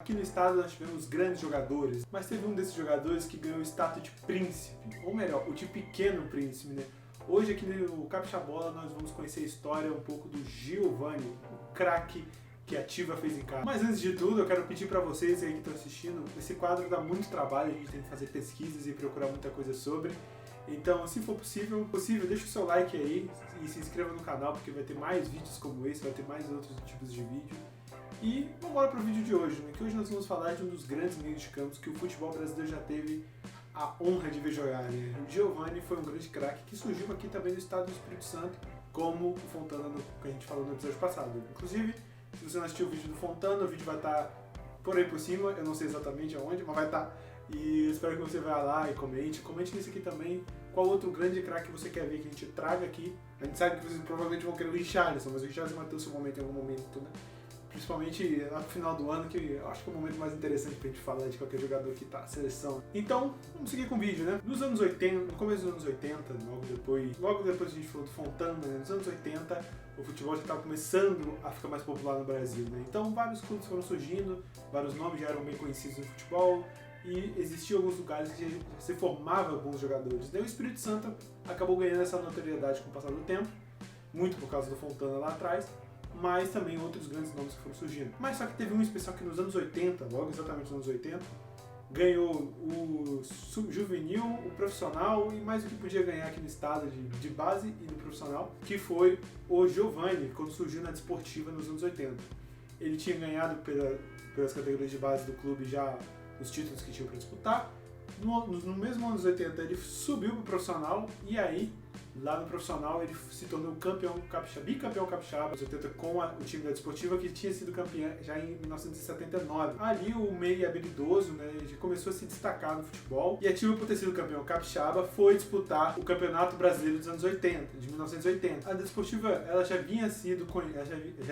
Aqui no estado nós tivemos grandes jogadores, mas teve um desses jogadores que ganhou o status de príncipe, ou melhor, o de pequeno príncipe, né? Hoje aqui no Capixabola nós vamos conhecer a história um pouco do Giovani, o craque que a Ativa fez em casa. Mas antes de tudo, eu quero pedir para vocês aí que estão assistindo, esse quadro dá muito trabalho, a gente tem que fazer pesquisas e procurar muita coisa sobre. Então, se for possível, deixa o seu like aí e se inscreva no canal, porque vai ter mais vídeos como esse, vai ter mais outros tipos de vídeo. E vamos embora para o vídeo de hoje, né? Que hoje nós vamos falar de um dos grandes meios de campos que o futebol brasileiro já teve a honra de ver jogar, né? O Giovani foi um grande craque que surgiu aqui também no estado do Espírito Santo, como o Fontana, que a gente falou no episódio passado. Inclusive, se você não assistiu o vídeo do Fontana, o vídeo vai estar por aí por cima, eu não sei exatamente aonde, mas vai estar. E eu espero que você vá lá e comente nesse aqui também qual outro grande craque você quer ver que a gente traga aqui. A gente sabe que vocês provavelmente vão querer o Richarlison, mas o Richarlison vai ter o seu momento em algum momento, né? Principalmente lá no final do ano, que eu acho que é o momento mais interessante pra gente falar de qualquer jogador que tá na seleção. Então, vamos seguir com o vídeo, né? Nos anos 80, no começo dos anos 80, logo depois a gente falou do Fontana, né? Nos anos 80, o futebol já estava começando a ficar mais popular no Brasil, né? Então, vários clubes foram surgindo, vários nomes já eram bem conhecidos no futebol, e existiam alguns lugares que já se formavam alguns jogadores. Daí o Espírito Santo acabou ganhando essa notoriedade com o passar do tempo, muito por causa do Fontana lá atrás, mas também outros grandes nomes que foram surgindo. Mas só que teve um especial que nos anos 80, logo exatamente nos anos 80, ganhou o juvenil, o profissional e mais o que podia ganhar aqui no estado de base e no profissional, que foi o Giovani, quando surgiu na Desportiva nos anos 80. Ele tinha ganhado pelas categorias de base do clube já os títulos que tinha para disputar. No mesmo ano dos 80 ele subiu para o profissional e aí lá no profissional ele se tornou bicampeão capixaba nos 80 com o time da Desportiva, que tinha sido campeão já em 1979. Ali o meio habilidoso, né, ele começou a se destacar no futebol e a Ativa, por ter sido campeão capixaba, foi disputar o Campeonato Brasileiro dos anos 80, de 1980. A Desportiva ela já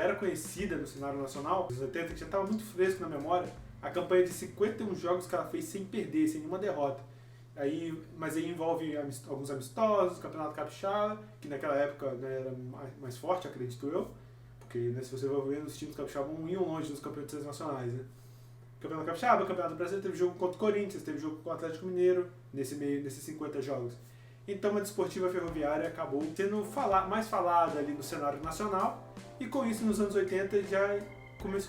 era conhecida no cenário nacional dos 80, que já estava muito fresco na memória. A campanha de 51 jogos que ela fez sem perder, sem nenhuma derrota. Mas aí envolve alguns amistosos, Campeonato Capixaba, que naquela época, né, era mais forte, acredito eu, porque, né, se você vai ver, os times capixaba iam longe dos campeonatos nacionais, né? Campeonato Capixaba, Campeonato Brasileiro, teve jogo contra o Corinthians, teve jogo com o Atlético Mineiro, nesses 50 jogos. Então a Desportiva Ferroviária acabou sendo mais falada ali no cenário nacional, e com isso nos anos 80 já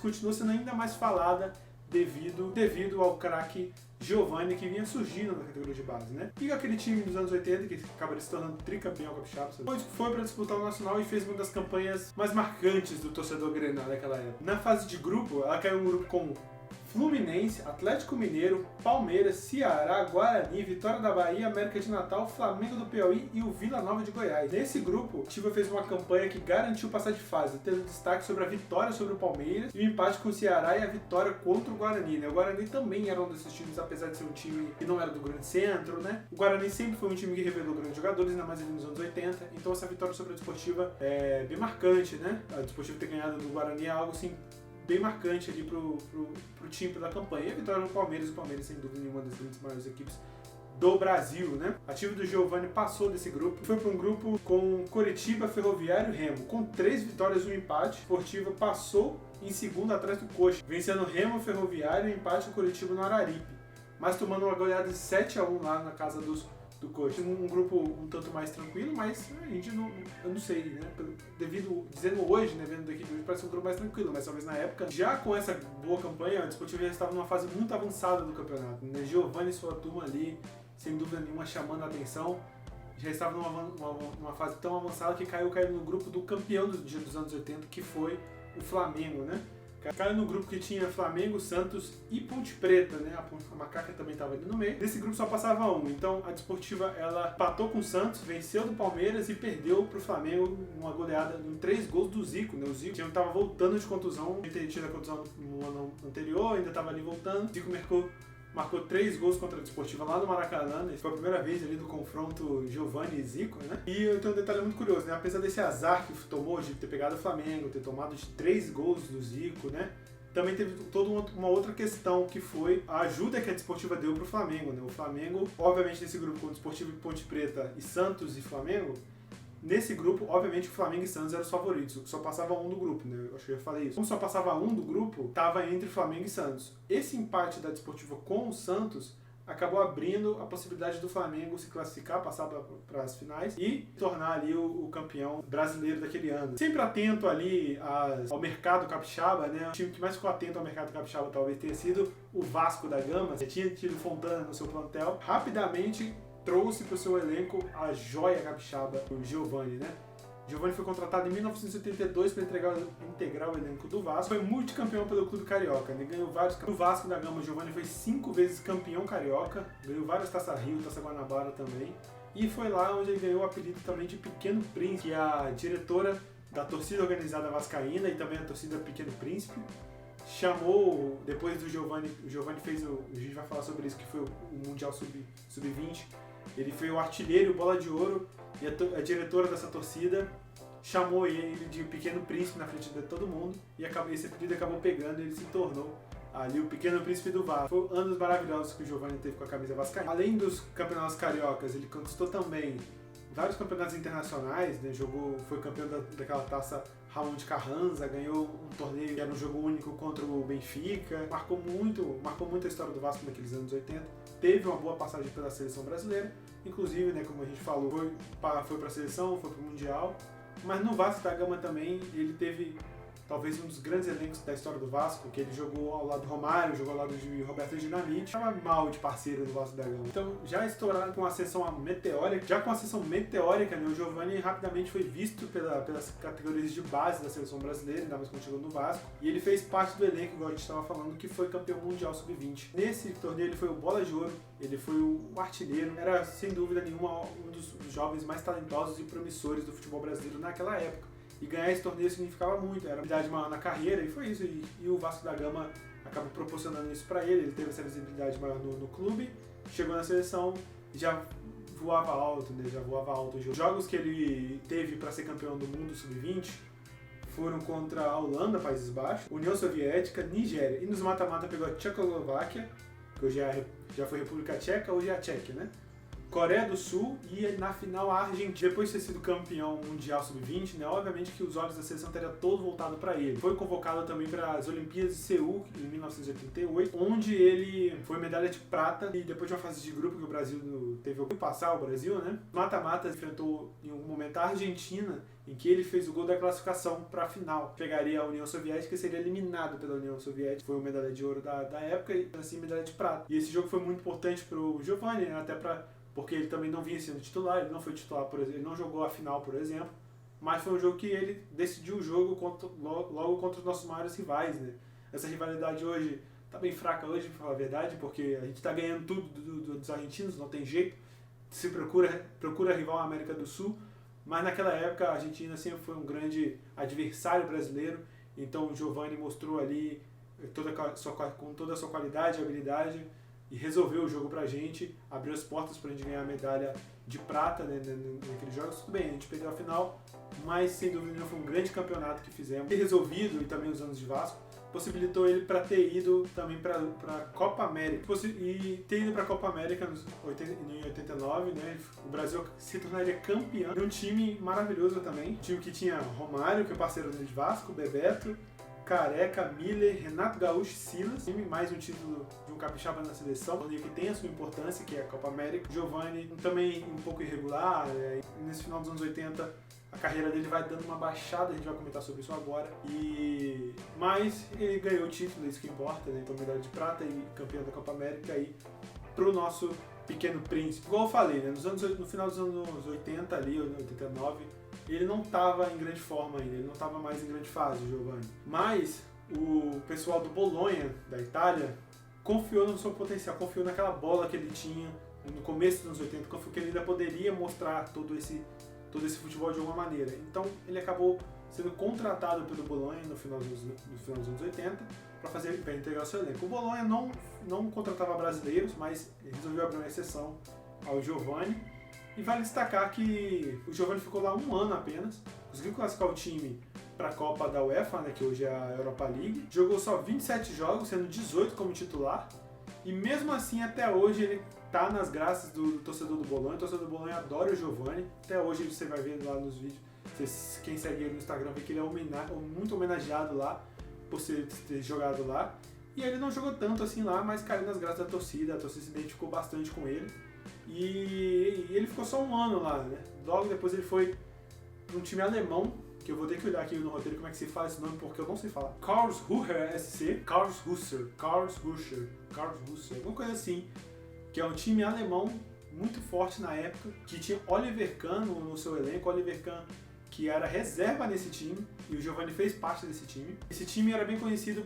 continuou sendo ainda mais falada devido ao craque Giovani, que vinha surgindo na categoria de base, né? E aquele time dos anos 80, que acabaria se tornando tricampeão capixaba, foi para disputar o Nacional e fez uma das campanhas mais marcantes do torcedor grenal naquela época. Na fase de grupo, ela caiu um grupo com Fluminense, Atlético Mineiro, Palmeiras, Ceará, Guarani, Vitória da Bahia, América de Natal, Flamengo do Piauí e o Vila Nova de Goiás. Nesse grupo, a Ativa fez uma campanha que garantiu passar de fase, tendo destaque sobre a vitória sobre o Palmeiras e o empate com o Ceará e a vitória contra o Guarani, né? O Guarani também era um desses times, apesar de ser um time que não era do grande centro, né? O Guarani sempre foi um time que revelou grandes jogadores, ainda mais ali nos anos 80, então essa vitória sobre a Desportiva é bem marcante, né? A Desportiva ter ganhado do Guarani é algo assim bem marcante ali pro time da campanha. E a vitória no Palmeiras, o Palmeiras sem dúvida nenhuma das grandes maiores equipes do Brasil, né? A Ativa do Giovani passou desse grupo, foi para um grupo com Coritiba, Ferroviário e Remo, com 3 vitórias e um empate. A Desportiva passou em segundo atrás do Coxa, vencendo Remo, Ferroviário e empate com Coritiba no Araripe, mas tomando uma goleada de 7-1 lá na casa do Coxa. Um grupo um tanto mais tranquilo, mas a gente eu não sei, né? Dizendo hoje, né, vendo daqui de hoje, parece um grupo mais tranquilo, mas talvez na época, já com essa boa campanha, a Desportiva já estava numa fase muito avançada do campeonato, né? Giovani e sua turma ali, sem dúvida nenhuma, chamando a atenção, já estava numa fase tão avançada que caiu no grupo do campeão dos anos 80, que foi o Flamengo, né? Caiu no grupo que tinha Flamengo, Santos e Ponte Preta, né? A Macaca também estava ali no meio. Nesse grupo só passava um. Então a Desportiva ela empatou com o Santos, venceu do Palmeiras e perdeu pro Flamengo uma goleada em 3 gols do Zico, né? O Zico estava voltando de contusão, ele tinha tido a contusão no ano anterior, ainda estava ali voltando. O Zico marcou 3 gols contra a Desportiva lá no Maracanã, né? Foi a primeira vez ali do confronto Giovani e Zico, né? E eu tenho um detalhe muito curioso, né? Apesar desse azar que tomou de ter pegado o Flamengo, ter tomado de 3 gols do Zico, né? Também teve toda uma outra questão, que foi a ajuda que a Desportiva deu pro Flamengo, né? O Flamengo, obviamente nesse grupo com Desportiva, Ponte Preta e Santos e Flamengo, Nesse grupo, obviamente, o Flamengo e Santos eram os favoritos. Só passava um do grupo, né? Eu acho que eu já falei isso. Como só passava um do grupo, tava entre Flamengo e Santos. Esse empate da Desportiva com o Santos acabou abrindo a possibilidade do Flamengo se classificar, passar para as finais e tornar ali o campeão brasileiro daquele ano. Sempre atento ali ao mercado capixaba, né? O time que mais ficou atento ao mercado capixaba talvez tenha sido o Vasco da Gama. Já tinha tido Fontana no seu plantel. Rapidamente trouxe para o seu elenco a joia capixaba, o Giovani, né? Giovani foi contratado em 1982 para integrar o elenco do Vasco. Foi multicampeão pelo Clube Carioca, né? Ganhou vários campeonatos. No Vasco da Gama, o Giovani foi 5 vezes campeão carioca, ganhou várias Taça Rio, Taça Guanabara também. E foi lá onde ele ganhou o apelido também de Pequeno Príncipe, que é a diretora da torcida organizada vascaína e também a torcida Pequeno Príncipe. Chamou, depois do Giovani, o Giovani fez a gente vai falar sobre isso, que foi o Mundial Sub-20, ele foi o artilheiro, o Bola de Ouro, e a diretora dessa torcida chamou ele de Pequeno Príncipe na frente de todo mundo, e esse apelido acabou pegando e ele se tornou ali o Pequeno Príncipe do Vasco. Foi anos maravilhosos que o Giovani teve com a camisa vascaína. Além dos campeonatos cariocas, ele conquistou também vários campeonatos internacionais, né? Foi campeão daquela taça Ramon de Carranza, ganhou um torneio que era um jogo único contra o Benfica, marcou muito a história do Vasco naqueles anos 80, teve uma boa passagem pela seleção brasileira, inclusive, né, como a gente falou, foi para a seleção, foi para o Mundial, mas no Vasco da Gama também ele teve talvez um dos grandes elencos da história do Vasco, que ele jogou ao lado do Romário, jogou ao lado de Roberto Dinamite, estava mal de parceiro do Vasco da Gama. Então, já estourado com a ascensão meteórica, né, o Giovani rapidamente foi visto pelas categorias de base da seleção brasileira, ainda mais quando chegou no Vasco, e ele fez parte do elenco, igual a gente estava falando, que foi campeão mundial sub-20. Nesse torneio ele foi o Bola de Ouro, ele foi o artilheiro, era sem dúvida nenhuma um dos jovens mais talentosos e promissores do futebol brasileiro naquela época. E ganhar esse torneio significava muito, era uma habilidade maior na carreira, e foi isso. E o Vasco da Gama acabou proporcionando isso para ele teve essa visibilidade maior no clube, chegou na seleção e já voava alto, né? Os jogos que ele teve para ser campeão do mundo sub-20 foram contra a Holanda, Países Baixos, União Soviética, Nigéria, e nos mata-mata pegou a Tchecoslováquia, que hoje já foi República Tcheca, hoje é a Tchequia, né? Coreia do Sul e na final a Argentina. Depois de ter sido campeão mundial sub-20, né, obviamente que os olhos da seleção teriam todo voltado para ele. Foi convocado também para as Olimpíadas de Seul em 1988, onde ele foi medalha de prata e depois de uma fase de grupo que o Brasil teve que passar o Brasil, né? Mata-mata enfrentou em algum momento a Argentina, em que ele fez o gol da classificação para a final. Pegaria a União Soviética e seria eliminado pela União Soviética. Foi uma medalha de ouro da época e assim medalha de prata. E esse jogo foi muito importante para o Giovani, né, até porque ele também não vinha sendo titular, ele não foi titular, por exemplo, ele não jogou a final, por exemplo, mas foi um jogo que ele decidiu o jogo logo contra os nossos maiores rivais, né? Essa rivalidade hoje tá bem fraca hoje, pra falar a verdade, porque a gente tá ganhando tudo dos argentinos, não tem jeito, se procura rival na América do Sul, mas naquela época a Argentina sempre foi um grande adversário brasileiro, então o Giovani mostrou ali com toda a sua qualidade e habilidade, e resolveu o jogo pra gente, abriu as portas pra gente ganhar a medalha de prata, né, naqueles jogos. Tudo bem, a gente perdeu a final, mas sem dúvida nenhuma foi um grande campeonato que fizemos. Ter resolvido, e também os anos de Vasco, possibilitou ele para ter ido também para a Copa América. E ter ido para a Copa América em 89, né, o Brasil se tornaria campeão de um time maravilhoso também. Um time que tinha Romário, que é parceiro de Vasco, Bebeto, Careca, Miller, Renato Gaúcho, Silas, mais um título de um capixaba na seleção, um torneio que tem a sua importância, que é a Copa América. Giovani também um pouco irregular, nesse final dos anos 80 a carreira dele vai dando uma baixada, a gente vai comentar sobre isso agora, mas ele ganhou o título, isso que importa, né? Então medalha de prata e campeão da Copa América aí pro nosso Pequeno Príncipe. Igual eu falei, né? No final dos anos 80 ali, 89, ele não estava em grande forma ainda, ele não estava mais em grande fase, o Giovani. Mas o pessoal do Bolonha, da Itália, confiou no seu potencial, confiou naquela bola que ele tinha no começo dos anos 80, confiou que ele ainda poderia mostrar todo esse futebol de alguma maneira. Então ele acabou sendo contratado pelo Bolonha no final dos anos 80 para integrar o seu elenco. O Bolonha não contratava brasileiros, mas resolveu abrir uma exceção ao Giovani. E vale destacar que o Giovani ficou lá um ano apenas, conseguiu classificar o time para a Copa da UEFA, né, que hoje é a Europa League, jogou só 27 jogos, sendo 18 como titular, E mesmo assim, até hoje, ele tá nas graças do torcedor do Bolonha. O torcedor do Bolonha adora o Giovani. Até hoje você vai ver lá nos vídeos. Quem segue ele no Instagram vê que ele é muito homenageado lá por ter jogado lá. E ele não jogou tanto assim lá, mas caiu nas graças da torcida. A torcida se identificou bastante com ele. E ele ficou só um ano lá, né? Logo depois ele foi para um time alemão, que eu vou ter que olhar aqui no roteiro como é que se fala esse nome, porque eu não sei falar. Karlsruher SC, Karlsruher, alguma coisa assim, que é um time alemão muito forte na época, que tinha Oliver Kahn no seu elenco, Oliver Kahn que era reserva nesse time, e o Giovani fez parte desse time. Esse time era bem conhecido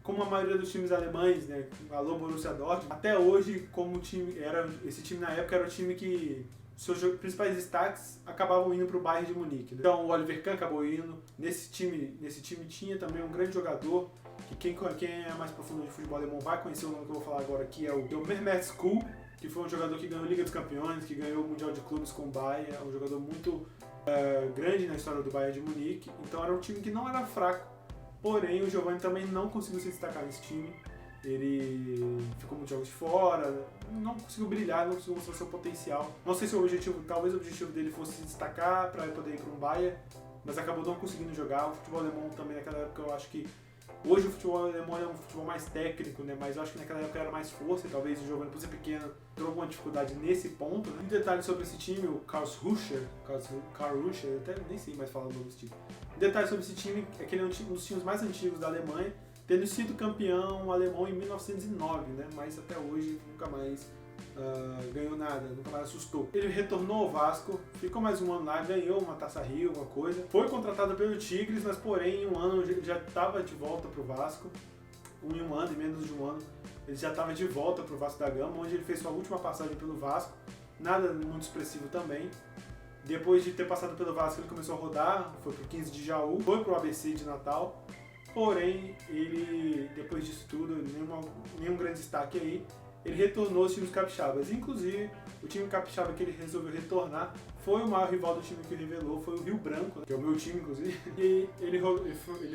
como a maioria dos times alemães, né? Alô Borussia Dortmund. Até hoje, esse time na época era o time que seus principais destaques acabavam indo para o Bayern de Munique. Né? Então o Oliver Kahn acabou indo. Nesse time tinha também um grande jogador, que quem é mais profundo de futebol alemão vai conhecer o nome que eu vou falar agora, que é o Mehmet School, que foi um jogador que ganhou Liga dos Campeões, que ganhou o Mundial de Clubes com o Bayern, é um jogador muito grande na história do Bayern de Munique. Então era um time que não era fraco, porém o Giovani também não conseguiu se destacar nesse time. Ele ficou muitos jogos de fora, não conseguiu brilhar, não conseguiu mostrar seu potencial. Não sei se talvez o objetivo dele fosse se destacar para poder ir para um Bayern, mas acabou não conseguindo jogar. O futebol alemão também naquela época, eu acho que hoje o futebol alemão é um futebol mais técnico, né? Mas eu acho que naquela época era mais força, e talvez o Giovani, por ser pequeno, trouxe alguma dificuldade nesse ponto. Né? Um detalhe sobre esse time, o Karlsruher, eu até nem sei mais falar o nome desse time. Um detalhe sobre esse time é que ele é um dos times mais antigos da Alemanha, tendo sido campeão alemão em 1909, né? Mas até hoje nunca mais ganhou nada, nunca mais assustou. Ele retornou ao Vasco, ficou mais um ano lá, ganhou uma Taça Rio, alguma coisa. Foi contratado pelo Tigres, mas porém em um ano ele já estava de volta para o Vasco. Em um ano, em menos de um ano, ele já estava de volta para o Vasco da Gama, onde ele fez sua última passagem pelo Vasco. Nada muito expressivo também. Depois de ter passado pelo Vasco, ele começou a rodar, foi pro 15 de Jaú, foi pro ABC de Natal. Porém, ele, depois disso tudo, nenhum grande destaque aí, ele retornou aos times capixabas. Inclusive, o time capixaba que ele resolveu retornar foi o maior rival do time que ele revelou, foi o Rio Branco, que é o meu time, inclusive. E ele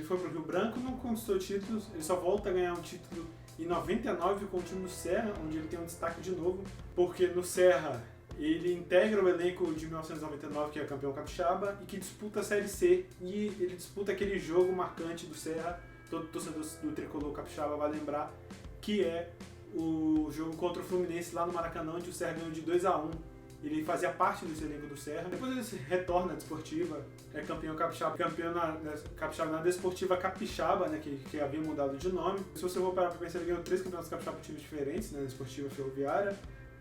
foi pro Rio Branco, não conquistou títulos, ele só volta a ganhar um título em 99 com o time do Serra, onde ele tem um destaque de novo, porque no Serra ele integra o elenco de 1999, que é campeão capixaba, e que disputa a Série C, e ele disputa aquele jogo marcante do Serra, todo torcedor do Tricolor capixaba vai lembrar, que é o jogo contra o Fluminense lá no Maracanã, onde o Serra ganhou de 2-1. Ele fazia parte desse elenco do Serra. Depois ele retorna à Desportiva, é campeão capixaba, capixaba na Desportiva Capixaba, né, que havia mudado de nome. Se você for parar pra pensar, ele ganhou 3 campeonatos capixaba por times diferentes, né, Desportiva Ferroviária,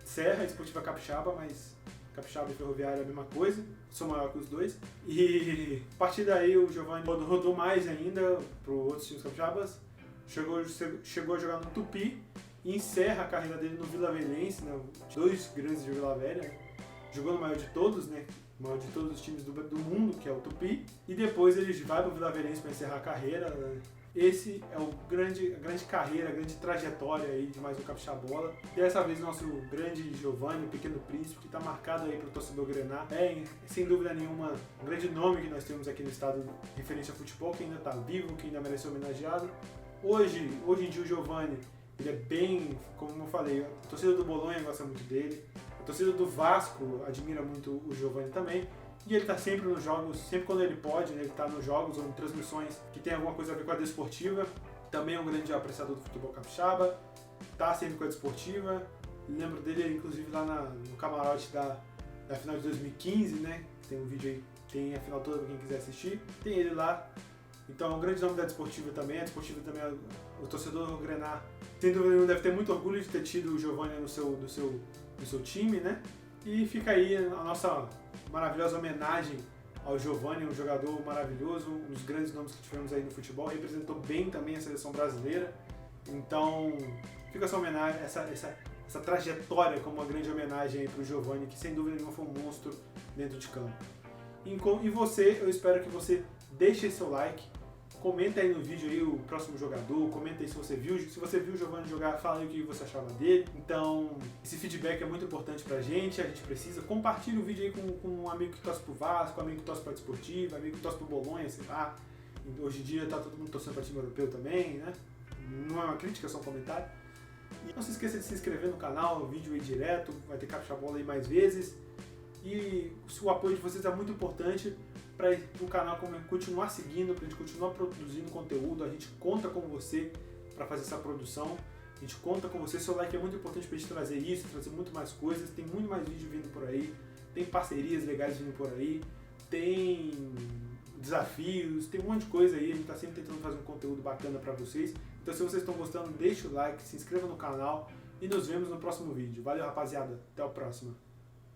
Serra e Desportiva Capixaba, mas Capixaba e Ferroviária é a mesma coisa, sou maior que os dois. E a partir daí o Giovani rodou mais ainda para outros times capixabas, chegou a jogar no Tupi e encerra a carreira dele no Vila Velhense, né, 2 grandes de Vila Velha, né? Jogou no maior de todos, né? O maior de todos os times do mundo, que é o Tupi, e depois ele vai para o Vila Velhense para encerrar a carreira, né? Esse é a grande carreira, a grande trajetória aí de mais um Capixabola. Dessa vez nosso grande Giovani, o Pequeno Príncipe, que está marcado aí para o torcedor grená. É, sem dúvida nenhuma, um grande nome que nós temos aqui no estado referente a futebol, que ainda está vivo, que ainda merece ser homenageado. Hoje em dia o Giovani, ele é bem, como eu falei, a torcida do Bolonha gosta muito dele, a torcida do Vasco admira muito o Giovani também. E ele está sempre nos jogos, sempre quando ele pode, né, ele está nos jogos ou em transmissões que tem alguma coisa a ver com a Desportiva. Também é um grande apreciador do futebol capixaba, está sempre com a Desportiva. Lembro dele, inclusive, lá no camarote da final de 2015, né? Tem um vídeo aí, tem a final toda para quem quiser assistir. Tem ele lá. Então é um grande nome da Desportiva também. A Desportiva também é o torcedor do grená. Sem dúvida nenhuma, deve ter muito orgulho de ter tido o Giovani no seu time, né? E fica aí a nossa maravilhosa homenagem ao Giovani, um jogador maravilhoso, um dos grandes nomes que tivemos aí no futebol, representou bem também a seleção brasileira. Então fica essa homenagem, essa trajetória como uma grande homenagem para o Giovani, que sem dúvida nenhuma foi um monstro dentro de campo. E você, eu espero que você deixe seu like, comenta aí no vídeo aí o próximo jogador, comenta aí se você viu o Giovani jogar, fala aí o que você achava dele. Então, esse feedback é muito importante pra gente, a gente precisa. Compartilhe o vídeo aí com um amigo que torce pro Vasco, um amigo que torce pra Desportiva, um amigo que torce pro Bolonha, sei lá. Hoje em dia tá todo mundo torcendo pra time europeu também, né? Não é uma crítica, é só um comentário. E não se esqueça de se inscrever no canal, o vídeo aí direto, vai ter Capixaba Bola aí mais vezes. E o apoio de vocês é muito importante para o canal continuar seguindo, para a gente continuar produzindo conteúdo. A gente conta com você para fazer essa produção. A gente conta com você, seu like é muito importante para a gente trazer isso, trazer muito mais coisas. Tem muito mais vídeo vindo por aí, tem parcerias legais vindo por aí, tem desafios, tem um monte de coisa aí. A gente está sempre tentando fazer um conteúdo bacana para vocês. Então se vocês estão gostando, deixa o like, se inscreva no canal e nos vemos no próximo vídeo. Valeu, rapaziada, até o próximo.